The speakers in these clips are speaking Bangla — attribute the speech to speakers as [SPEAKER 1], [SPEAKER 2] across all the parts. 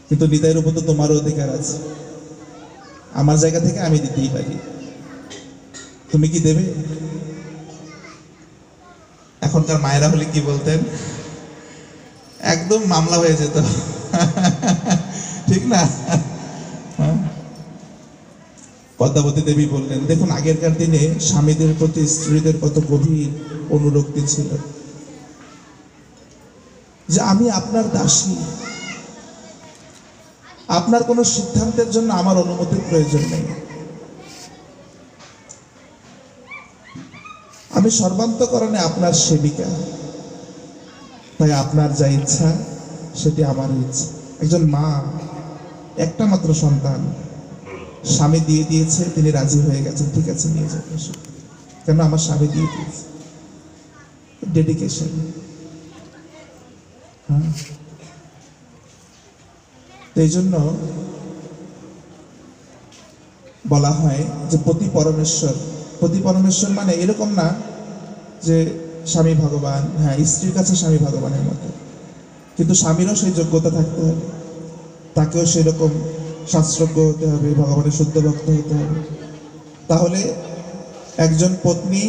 [SPEAKER 1] কিন্তু নিতাইয়ের উপর তো তোমারও অধিকার আছে। আমার জায়গা থেকে আমি দিতেই পারি, তুমি কি দেবে? এখনকার মায়েরা হলে কি বলতেন, একদম মামলা হয়ে যেত। ঠিক না? পদ্মাবতী দেবী বললেন, দেখুন আগেরকার দিনে স্বামীদের প্রতি স্ত্রীদের কত গভীর অনুরক্তি ছিল, যে আমি আপনার দাসী, আপনার কোনো সিদ্ধান্তের জন্য আমার অনুমতির প্রয়োজন নেই, আমি সর্বান্তকরণে আপনার সেবিকা, তাই আপনার যা ইচ্ছা সেটি আমার ইচ্ছা। একজন মা একটা মাত্র সন্তান, স্বামী দিয়ে দিয়েছে, তিনি রাজি হয়ে গেছেন, ঠিক আছে নিয়ে যাবেন, কেন আমার স্বামী দিয়ে দিয়েছে, ডেডিকেশন। হ্যাঁ, এই জন্য বলা হয় যে পতি পরমেশ্বর। পতি পরমেশ্বর মানে এরকম না যে স্বামী ভগবান, হ্যাঁ স্ত্রীর কাছে স্বামী ভগবানের মতো, কিন্তু স্বামীরও সেই যোগ্যতা থাকতে হবে, তাকেও সেই রকম শাস্ত্রজ্ঞ হতে হবে, ভগবানের শুদ্ধ ভক্ত হতে হবে। তাহলে একজন পত্নী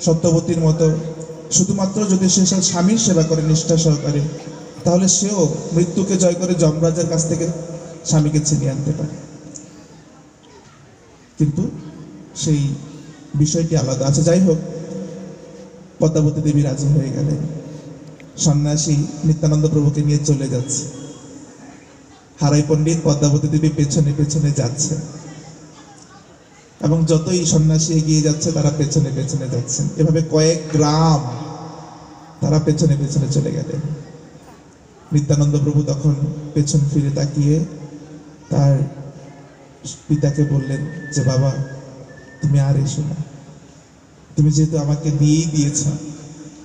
[SPEAKER 1] সত্যবতীর মতো শুধুমাত্র যদি সে স্বামীর সেবা করে নিষ্ঠা সহকারে, তাহলে সেও মৃত্যুকে জয় করে যমরাজের কাছ থেকে স্বামীকে ছিনিয়ে আনতে পারে। কিন্তু সেই বিষয়টি আলাদা আছে। যাই হোক, পদ্মাবতী দেবী রাজি হয়ে গেলেন। সন্ন্যাসী নিত্যানন্দ প্রভুকে নিয়ে চলে যাচ্ছে, হারাই পণ্ডিত পদ্মাবতী দেবী পেছনে পেছনে যাচ্ছে, এবং যতই সন্ন্যাসী এগিয়ে যাচ্ছে তারা পেছনে পেছনে যাচ্ছেন। এভাবে কয়েক গ্রাম তারা পেছনে পেছনে চলে গেলেন। নিত্যানন্দ প্রভু তখন পেছন ফিরে তাকিয়ে তার পিতাকে বললেন যে বাবা, তুমি আর এসো না, তুমি যেহেতু আমাকে দিয়েই দিয়েছ,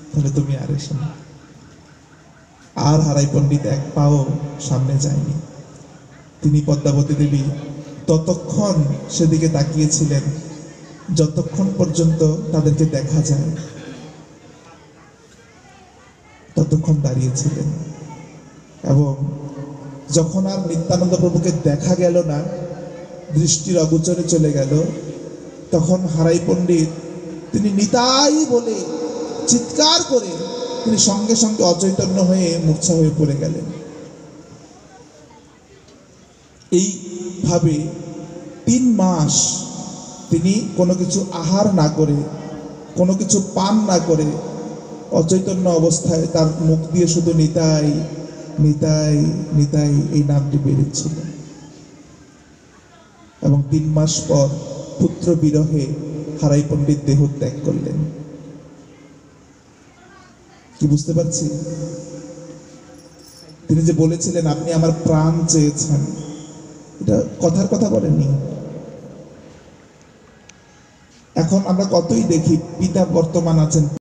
[SPEAKER 1] তাহলে তুমি আর এসো না। আর হারাই পণ্ডিত এক পাও সামনে যায়নি। তিনি পদ্মাবতী দেবী ততক্ষণ সেদিকে তাকিয়েছিলেন যতক্ষণ পর্যন্ত তাদেরকে দেখা যায়, ততক্ষণ দাঁড়িয়েছিলেন। এবং যখন আর নিত্যানন্দ প্রভুকে দেখা গেল না, দৃষ্টির অগোচরে চলে গেল, তখন হারাই পণ্ডিত তিনি নিতাই বলে চিৎকার করে তিনি সঙ্গে সঙ্গে অচৈতন্য হয়ে মূর্ছা হয়ে পড়ে গেলেন। এইভাবে 3 মাস তিনি কোনো কিছু আহার না করে, কোনো কিছু পান না করে অচৈতন্য অবস্থায় তার মুখ দিয়ে শুধু নিতাই নিতাই নিতাই এই নামটি বেরিয়েছিল। এবং 3 মাস পর পুত্র বিরহে হারাই পণ্ডিত দেহ ত্যাগ করলেন। কি বুঝতে পারছি? তিনি যে বলেছিলেন আপনি আমার প্রাণ চেয়েছেন, এটা কথার কথা বলেননি। এখন আমরা কতই দেখি পিতা বর্তমান আছেন,